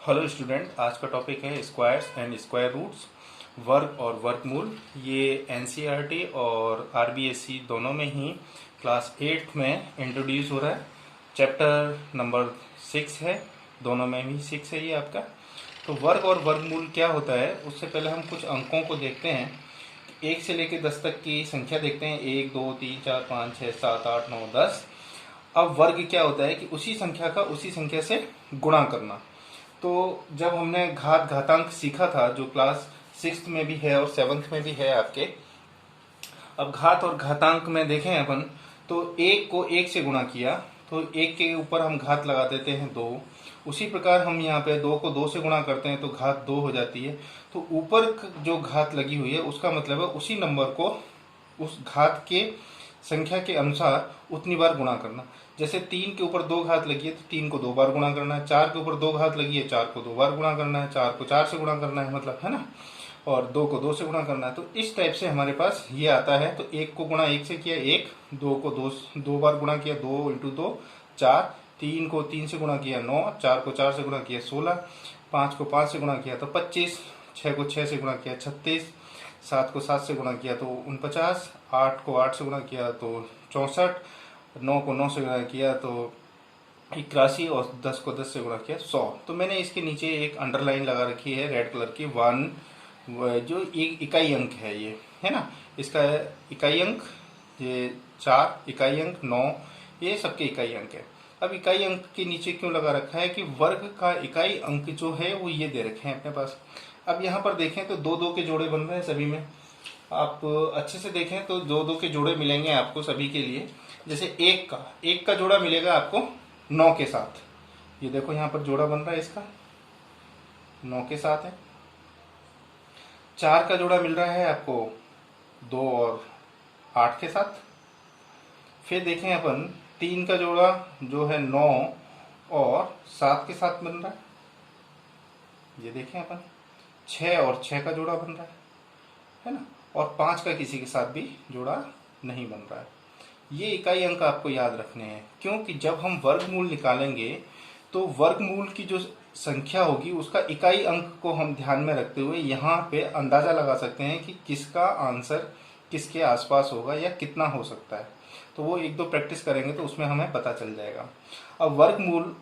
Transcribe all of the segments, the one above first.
Hello student, आज का topic है स्क्वायर्स एंड स्क्वायर रूट्स, वर्ग और वर्गमूल। ये एनसीईआरटी और आरबीएसई दोनों में ही क्लास 8 में इंट्रोड्यूस हो रहा है। चैप्टर नंबर 6 है, दोनों में भी 6 है ये आपका। तो वर्ग और वर्गमूल क्या होता है, उससे पहले हम कुछ अंकों को देखते हैं। 1 से लेकर 10 तक की संख्या देखते हैं, 1 2 3 4 5 6 7 8 9 10। अब वर्ग क्या होता है कि उसी संख्या का उसी संख्या से गुणा करना। तो जब हमने घातांक सीखा था, जो क्लास 6 में भी है और 7th में भी है आपके। अब घात और घातांक में देखें अपन, तो 1 को 1 से गुणा किया तो 1 के ऊपर हम घात लगा देते हैं 2। उसी प्रकार हम यहाँ पे 2 को 2 से गुणा करते हैं तो घात 2 हो जाती है। तो ऊपर जो घात लगी हुई है उसका मतलब है उसी नंबर को उस घात के संख्या के अनुसार उतनी बार गुणा करना। जैसे 3 के ऊपर 2 घात लगी है तो 3 को 2 बार गुणा करना है, 4 के ऊपर 2 घात लगी है 4 को 2 बार गुणा करना है, 4 को 4 से गुणा करना है, मतलब है ना, और 2 को 2 से गुणा करना है। तो इस टाइप से हमारे पास ये आता है। तो 1 को गुणा 1 से किया 1, 2 को 2 बार गुणा किया 2 इंटू 2 4, 3 को 3 से गुणा किया 9, 4 को 4 से गुणा किया 16, 5 को 5 से गुणा किया तो 25, 6 को 6 से गुणा किया 36, 7 को 7 से गुणा किया तो 49, 8 को 8 से गुणा किया तो 64, 9 को 9 से गुणा किया तो 81 और 10 को 10 से गुणा किया 100। तो मैंने इसके नीचे एक अंडरलाइन लगा रखी है रेड कलर की, 1 जो एक इकाई अंक है ये, है ना। इसका इकाई अंक ये 4, इकाई अंक 9, ये सबके इकाई अंक है। अब इकाई अंक के नीचे क्यों लगा रखा है कि वर्ग का इकाई अंक जो है वो ये दे रखे हैं अपने पास। अब यहाँ पर देखें तो 2 2 के जोड़े बन रहे हैं सभी में। आप अच्छे से देखें तो 2 2 के जोड़े मिलेंगे आपको सभी के लिए। जैसे एक का जोड़ा मिलेगा आपको 9 के साथ। ये देखो यहाँ पर जोड़ा बन रहा है इसका, 9 के साथ है। 4 का जोड़ा मिल रहा है आपको 2 और 8 के साथ। फिर देखें अपन 3 का जोड़ा जो है 9 और 7 के साथ बन रहा है। ये देखें अपन 6 और 6 का जोड़ा बन रहा है ना। और 5 का किसी के साथ भी जोड़ा नहीं बन रहा है। ये इकाई अंक आपको याद रखने हैं, क्योंकि जब हम वर्गमूल निकालेंगे तो वर्गमूल की जो संख्या होगी उसका इकाई अंक को हम ध्यान में रखते हुए यहाँ पे अंदाजा लगा सकते हैं कि किसका आंसर किसके आसपास होगा या कितना हो सकता है। तो वो 1 2 प्रैक्टिस करेंगे तो उसमें हमें पता चल जाएगा। अब वर्गमूल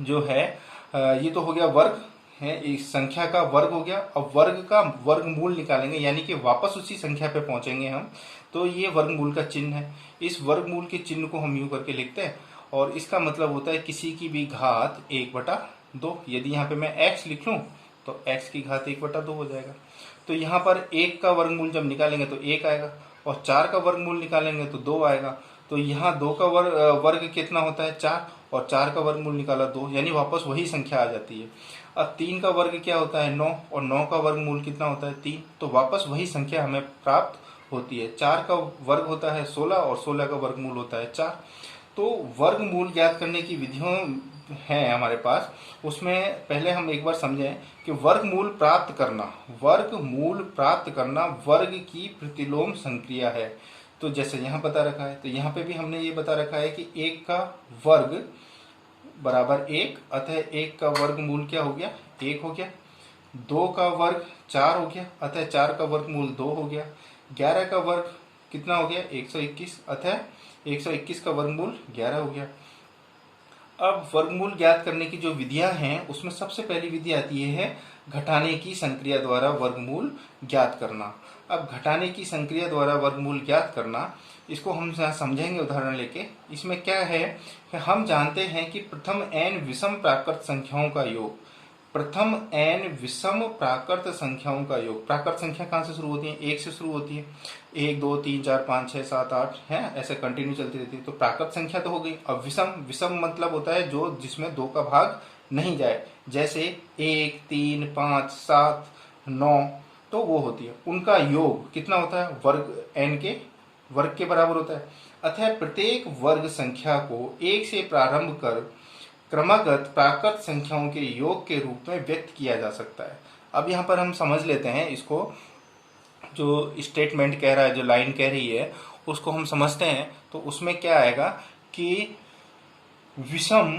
जो है ये तो हो गया वर्ग है, इस संख्या का वर्ग हो गया। अब वर्ग का वर्गमूल निकालेंगे, यानी कि वापस उसी संख्या पे पहुंचेंगे हम। तो ये वर्गमूल का चिन्ह है। इस वर्गमूल के चिन्ह को हम यूं करके लिखते हैं और इसका मतलब होता है किसी की भी घात 1/2। यदि यहाँ पे मैं x लिख लूँ तो x की घात 1/2 हो जाएगा। तो यहाँ पर 1 का वर्गमूल जब निकालेंगे तो 1 आएगा और 4 का वर्गमूल निकालेंगे तो 2 आएगा। तो यहाँ 2 का वर्ग कितना होता है 4, और 4 का वर्गमूल निकाला 2, यानी वापस वही संख्या आ जाती है। अब 3 का वर्ग क्या होता है 9, और 9 का वर्गमूल कितना होता है 3, तो वापस वही संख्या हमें प्राप्त होती है। 4 का वर्ग होता है 16 और 16 का वर्गमूल होता है 4। तो वर्गमूल ज्ञात करने की विधियों हैं हमारे पास। उसमें पहले हम एक बार समझें कि वर्गमूल प्राप्त करना वर्ग की प्रतिलोम संक्रिया है। तो जैसे यहाँ बता रखा है, तो यहाँ पे भी हमने ये बता रखा है कि 1 का वर्ग बराबर 1, अतः 1 का वर्गमूल क्या हो गया 1 हो गया। 2 का वर्ग 4 हो गया, अतः 4 का वर्गमूल 2 हो गया। 11 का वर्ग कितना हो गया 121, अतः 121 का वर्गमूल 11 हो गया। अब वर्गमूल ज्ञात करने की जो विधियां हैं उसमें सबसे पहली विधि आती है घटाने की संक्रिया द्वारा वर्गमूल ज्ञात करना। अब घटाने की संक्रिया द्वारा वर्गमूल ज्ञात करना, इसको हम समझेंगे उदाहरण लेके। इसमें क्या है कि हम जानते हैं कि प्रथम n विषम प्राकृत संख्याओं का योग, प्रथम n विषम प्राकृत संख्याओं का योग। प्राकृत संख्या कहाँ से शुरू होती है 1 से शुरू होती है, 1 2 3 4 5 6 7 8 है, ऐसे कंटिन्यू चलती रहती है। तो प्राकृत संख्या तो हो गई। अब विषम मतलब होता है जो जिसमें 2 का भाग नहीं जाए, जैसे 1 3 5 7 9, तो वो होती है। उनका योग कितना होता है वर्ग n के वर्ग के बराबर होता है। अतः प्रत्येक वर्ग संख्या को 1 से प्रारंभ कर क्रमागत प्राकृत संख्याओं के योग के रूप में व्यक्त किया जा सकता है। अब यहाँ पर हम समझ लेते हैं इसको, जो स्टेटमेंट कह रहा है, जो लाइन कह रही है उसको हम समझते हैं। तो उसमें क्या आएगा कि विषम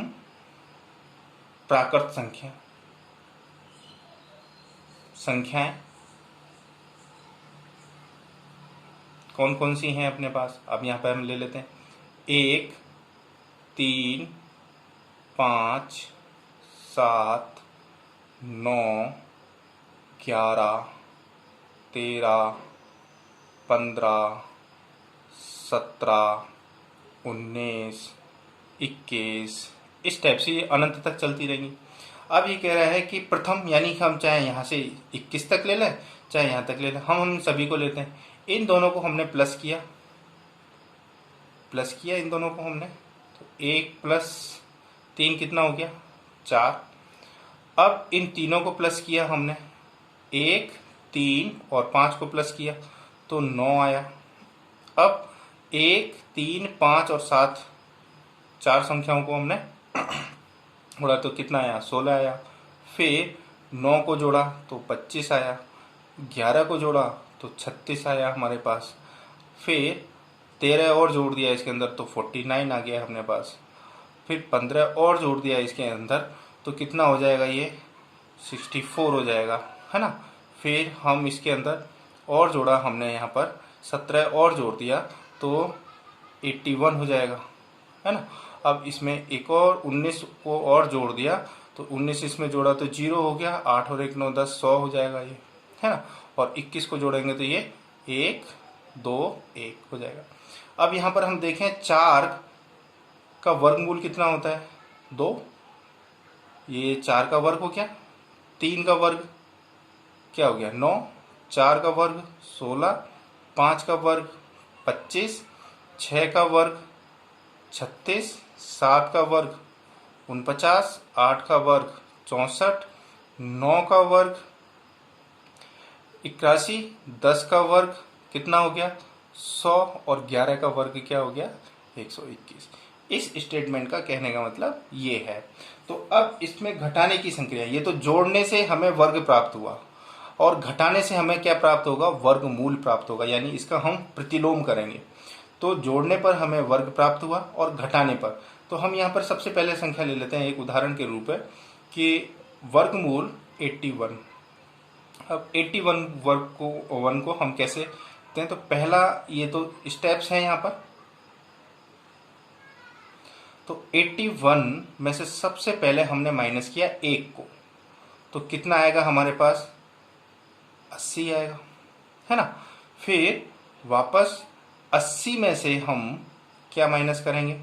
प्राकृत संख्याएं कौन कौन सी हैं अपने पास। अब यहाँ पर हम ले लेते हैं 1, 3, 5, 7, 9, 11, 13, 15, 17, 19, 21, इस टाइप से ये अनंत तक चलती रहेंगी। अब ये कह रहा है कि प्रथम, यानी हम चाहे यहाँ से 21 तक ले लें चाहे यहाँ तक ले लें, हम सभी को लेते हैं। इन दोनों को हमने प्लस किया इन दोनों को हमने, तो 1 + 3 कितना हो गया 4। अब इन तीनों को प्लस किया हमने, 1, 3 और 5 को प्लस किया तो 9 आया। अब 1, 3, 5 और 7 चार संख्याओं को हमने जोड़ा तो कितना आया 16 आया। फिर 9 को जोड़ा तो 25 आया, 11 को जोड़ा तो 36 आया हमारे पास। फिर 13 और जोड़ दिया इसके अंदर तो 49 आ गया अपने पास। फिर 15 और जोड़ दिया इसके अंदर तो कितना हो जाएगा ये 64 हो जाएगा, है ना। फिर हम इसके अंदर और जोड़ा हमने यहाँ पर 17 और जोड़ दिया तो 81 हो जाएगा, है ना। अब इसमें एक और 19 को और जोड़ दिया तो 19 इसमें जोड़ा तो 0 हो गया, 8 और 1 9 10 100 हो जाएगा ये, है ना। और 21 को जोड़ेंगे तो ये 1 2 1 हो जाएगा। अब यहाँ पर हम देखें 4 का वर्गमूल कितना होता है 2। ये 4 का वर्ग हो गया, 3 का वर्ग क्या हो गया 9, 4 का वर्ग 16, 5 का वर्ग 25, 6 का वर्ग 36, 7 का वर्ग 49, 8 का वर्ग 64, 9 का वर्ग 81, 10 का वर्ग कितना हो गया 100 और 11 का वर्ग क्या हो गया 121। इस स्टेटमेंट का कहने का मतलब ये है। तो अब इसमें घटाने की संक्रिया, ये तो जोड़ने से हमें वर्ग प्राप्त हुआ और घटाने से हमें क्या प्राप्त होगा वर्गमूल प्राप्त होगा, यानी इसका हम प्रतिलोम करेंगे। तो जोड़ने पर हमें वर्ग प्राप्त हुआ और घटाने पर, तो हम यहाँ पर सबसे पहले संख्या ले लेते हैं एक उदाहरण के रूप में कि वर्गमूल 81। अब 81 वर्ग को हम कैसे देखते हैं, तो पहला ये तो स्टेप्स हैं यहाँ पर। तो 81 में से सबसे पहले हमने माइनस किया 1 को, तो कितना आएगा हमारे पास 80 आएगा, है ना। फिर वापस 80 में से हम क्या माइनस करेंगे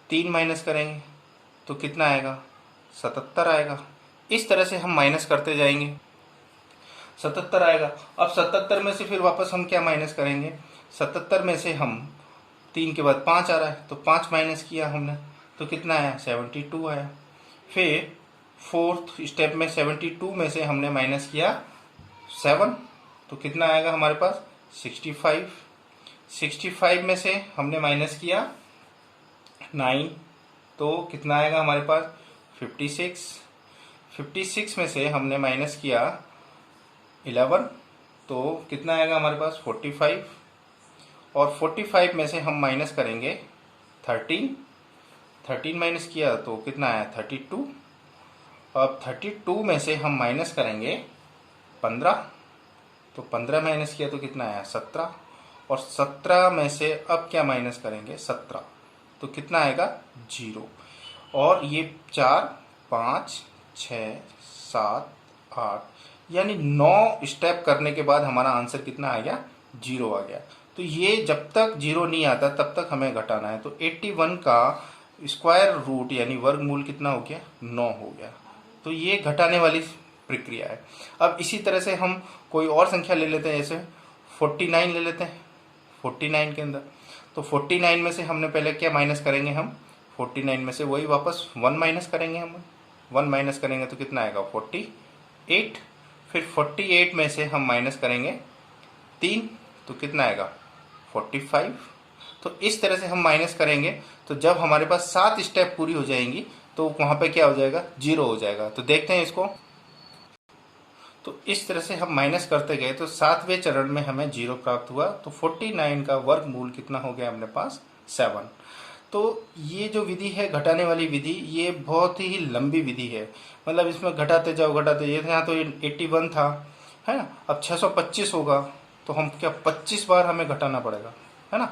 3 माइनस करेंगे तो कितना आएगा 77 आएगा। इस तरह से हम माइनस करते जाएंगे, 77 आएगा। अब 77 में से फिर वापस हम क्या माइनस करेंगे, 77 में से हम 3 के बाद 5 आ रहा है तो 5 माइनस किया हमने तो कितना आया 72 आया। फिर फोर्थ स्टेप में 72 में से हमने माइनस किया 7 तो कितना आएगा हमारे पास 65। 65 में से हमने माइनस किया 9 तो कितना आएगा हमारे पास 56। 56 में से हमने माइनस किया 11 तो कितना आएगा हमारे पास 45। और 45 में से हम माइनस करेंगे 13 माइनस किया तो कितना आया 32। अब 32 में से हम माइनस करेंगे 15 तो 15 माइनस किया तो कितना आया 17। और 17 में से अब क्या माइनस करेंगे 17 तो कितना आएगा 0। और ये 4 5 6 7 8 यानी 9 स्टेप करने के बाद हमारा आंसर कितना आ गया 0 आ गया। तो ये जब तक 0 नहीं आता तब तक हमें घटाना है। तो 81 का स्क्वायर रूट यानी वर्गमूल कितना हो गया 9 हो गया। तो ये घटाने वाली प्रक्रिया है। अब इसी तरह से हम कोई और संख्या ले लेते हैं, जैसे 49 ले लेते हैं। 49 के अंदर तो 49 में से हमने पहले क्या माइनस करेंगे, हम 49 में से वही वापस 1 माइनस करेंगे। हम 1 माइनस करेंगे तो कितना आएगा 48। फिर 48 में से हम माइनस करेंगे 3 तो कितना आएगा 45। तो इस तरह से हम माइनस करेंगे तो जब हमारे पास 7 स्टेप पूरी हो जाएंगी तो वहाँ पे क्या हो जाएगा 0 हो जाएगा। तो देखते हैं इसको। तो इस तरह से हम माइनस करते गए तो 7वें चरण में हमें 0 प्राप्त हुआ। तो 49 का वर्गमूल कितना हो गया अपने पास 7। तो ये जो विधि है घटाने वाली विधि, ये बहुत ही लंबी विधि है। मतलब इसमें घटाते जाओ ये यहाँ तो 81 था, है ना। अब 625 होगा तो हम क्या 25 बार हमें घटाना पड़ेगा, है ना।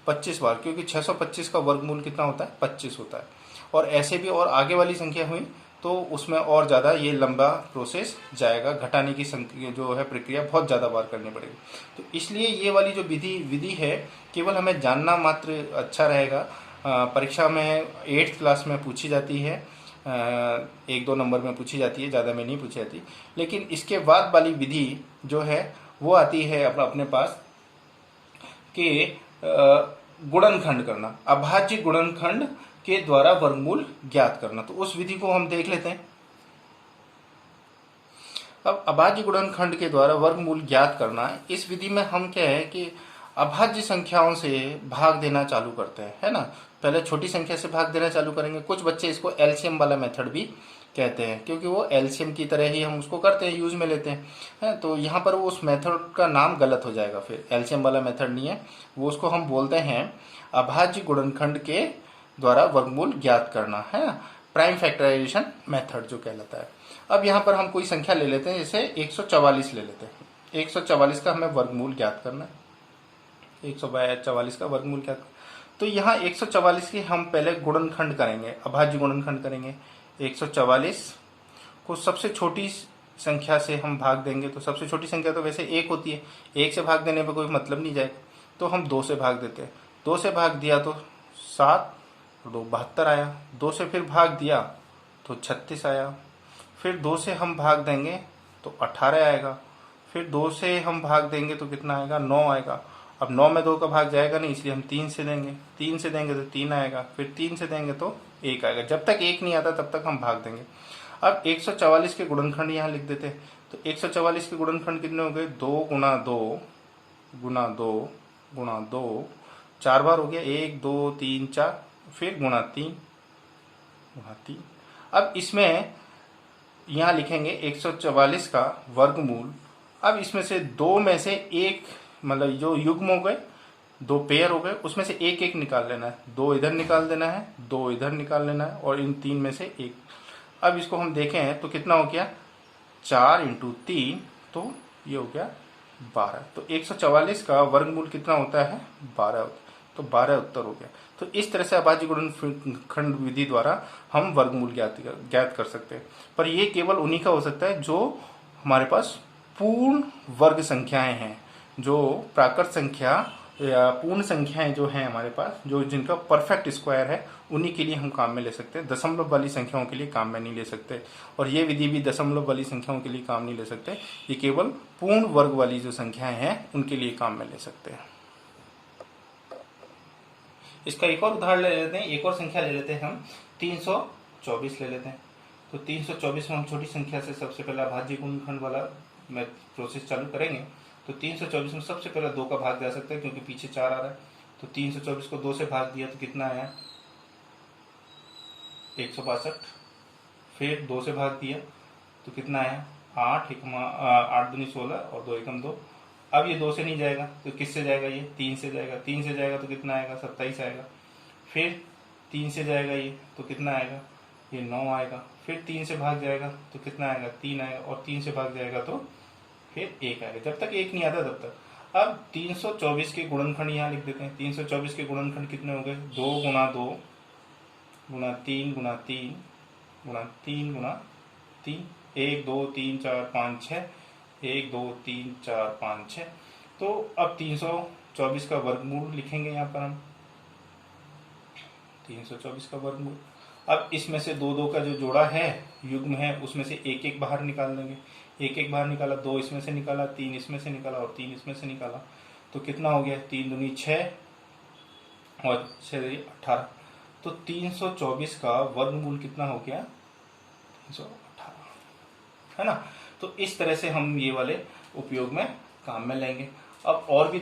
25 बार, क्योंकि 625 का वर्गमूल कितना होता है, 25 होता है। और ऐसे भी और आगे वाली संख्या हुई तो उसमें और ज़्यादा ये लंबा प्रोसेस जाएगा, घटाने की संख्या जो है प्रक्रिया बहुत ज़्यादा बार करनी पड़ेगी। तो इसलिए ये वाली जो विधि है केवल हमें जानना मात्र अच्छा रहेगा। परीक्षा में 8th क्लास में पूछी जाती है, 1-2 नंबर में पूछी जाती है, ज़्यादा में नहीं पूछी जाती। लेकिन इसके बाद वाली विधि जो है वो आती है अपने पास कि गुणनखंड करना, अभाज्य गुणनखंड के द्वारा वर्गमूल ज्ञात करना। तो उस विधि को हम देख लेते हैं। अब अभाज्य गुणनखंड के द्वारा वर्गमूल ज्ञात करना, इस विधि में हम क्या है कि अभाज्य संख्याओं से भाग देना चालू करते हैं, है ना। पहले छोटी संख्या से भाग देना चालू करेंगे। कुछ बच्चे इसको एलसीएम वाला मेथड भी कहते हैं, क्योंकि वो एलसीएम की तरह ही हम उसको करते हैं, यूज में लेते हैं, है। तो यहाँ पर वो उस मेथड का नाम गलत हो जाएगा, फिर एलसीएम वाला मेथड नहीं है वो, उसको हम बोलते हैं अभाज्य गुणनखंड के द्वारा वर्गमूल ज्ञात करना, है ना, प्राइम फैक्टराइजेशन मेथड जो कहलाता है। अब यहाँ पर हम कोई संख्या ले लेते हैं, जैसे 144 ले लेते हैं। 144 का हमें वर्गमूल ज्ञात करना है, 144 का वर्गमूल ज्ञात। तो यहाँ 144 की हम पहले गुणनखंड करेंगे, अभाज्य गुणनखंड करेंगे। 144 को सबसे छोटी संख्या से हम भाग देंगे, तो सबसे छोटी संख्या तो वैसे 1 होती है, 1 से भाग देने पर कोई मतलब नहीं जाएगा, तो हम 2 से भाग देते हैं। 2 से भाग दिया तो 7, 2 72 आया। 2 से फिर भाग दिया तो 36 आया। फिर 2 से हम भाग देंगे तो 18 आएगा। फिर 2 से हम भाग देंगे तो कितना आएगा, 9 आएगा। अब 9 में 2 का भाग जाएगा नहीं, इसलिए हम 3 से देंगे। 3 से देंगे तो 3 आएगा। फिर 3 से देंगे तो 1 आएगा। जब तक 1 नहीं आता तब तक हम भाग देंगे। अब 144 के गुणनखंड यहाँ लिख देते हैं। तो 144 के गुणनखंड कितने हो गए, 2 गुणा 2 गुणा 2 गुणा 2, 4 बार हो गया, 1 2 3 4, फिर गुणा 3 गुणा 3। अब इसमें यहाँ लिखेंगे 144 का वर्गमूल। अब इसमें से 2 में से एक, मतलब जो युग्म हो गए, 2 पेयर हो गए, उसमें से एक एक निकाल लेना है। 2 इधर निकाल देना है, 2 इधर निकाल लेना है, और इन 3 में से एक। अब इसको हम देखें तो कितना हो गया, 4 × 3, तो ये हो गया 12। तो 144 का वर्गमूल कितना होता है, 12 होता है। तो 12 उत्तर हो गया। तो इस तरह से अभाज्य गुणनखंड विधि द्वारा हम वर्गमूल ज्ञात कर सकते हैं। पर ये केवल उन्हीं का हो सकता है जो हमारे पास पूर्ण वर्ग संख्याएं हैं, जो प्राकृत संख्या या पूर्ण संख्याएं जो हैं हमारे पास, जो जिनका परफेक्ट स्क्वायर है, उन्हीं के लिए हम काम में ले सकते हैं। दशमलव वाली संख्याओं के लिए काम में नहीं ले सकते, और ये विधि भी दशमलव वाली संख्याओं के लिए काम नहीं ले सकते। ये केवल पूर्ण वर्ग वाली जो संख्याएं हैं उनके लिए काम में ले सकते हैं। इसका एक और उदाहरण ले लेते हैं, एक और संख्या ले लेते हैं हम, 324 ले लेते हैं। तो 324 में हम छोटी संख्या से सबसे पहला अभाज्य गुणनखंड वाला में प्रोसेस चालू करेंगे। तो 324 में सबसे पहले 2 का भाग जा सकता है, क्योंकि पीछे 4 आ रहा है। तो 324 को 2 से भाग दिया तो कितना आया, 162। फिर 2 से भाग दिया तो कितना आया, 8 दूनी 16 और 2 एकम 2। अब ये 2 से नहीं जाएगा तो किससे जाएगा, ये 3 से जाएगा। 3 से जाएगा तो कितना आएगा, 27 आएगा। फिर 3 से जाएगा ये तो कितना आएगा, ये 9 आएगा। फिर 3 से भाग जाएगा तो कितना आएगा, 3 आएगा। और 3 से भाग जाएगा तो फिर 1 आएगा। जब तक 1 नहीं आता तब तक। अब 324 के गुणनखंड यहाँ लिख देते हैं। 324 के गुणनखंड कितने हो गए, 2 गुणा 2 गुणा 3 गुणा 3 गुणा 3 गुणा 3, 1 2 3 4 5 6, 1 2 3 4 5 6। तो अब 324 का वर्गमूल लिखेंगे यहाँ पर हम, 324 का वर्गमूल। अब इसमें से 2 2 का जो जोड़ा है, युग्म है, उसमें से एक एक बाहर निकाल देंगे। एक एक बाहर निकाला, 2 इसमें से निकाला, 3 इसमें से निकाला और 3 इसमें से निकाला। तो कितना हो गया, 3 दूनी 6 और 6 18। तो 324 का वर्गमूल कितना हो गया, 318, है ना। तो इस तरह से हम ये वाले उपयोग में काम में लेंगे। अब और भी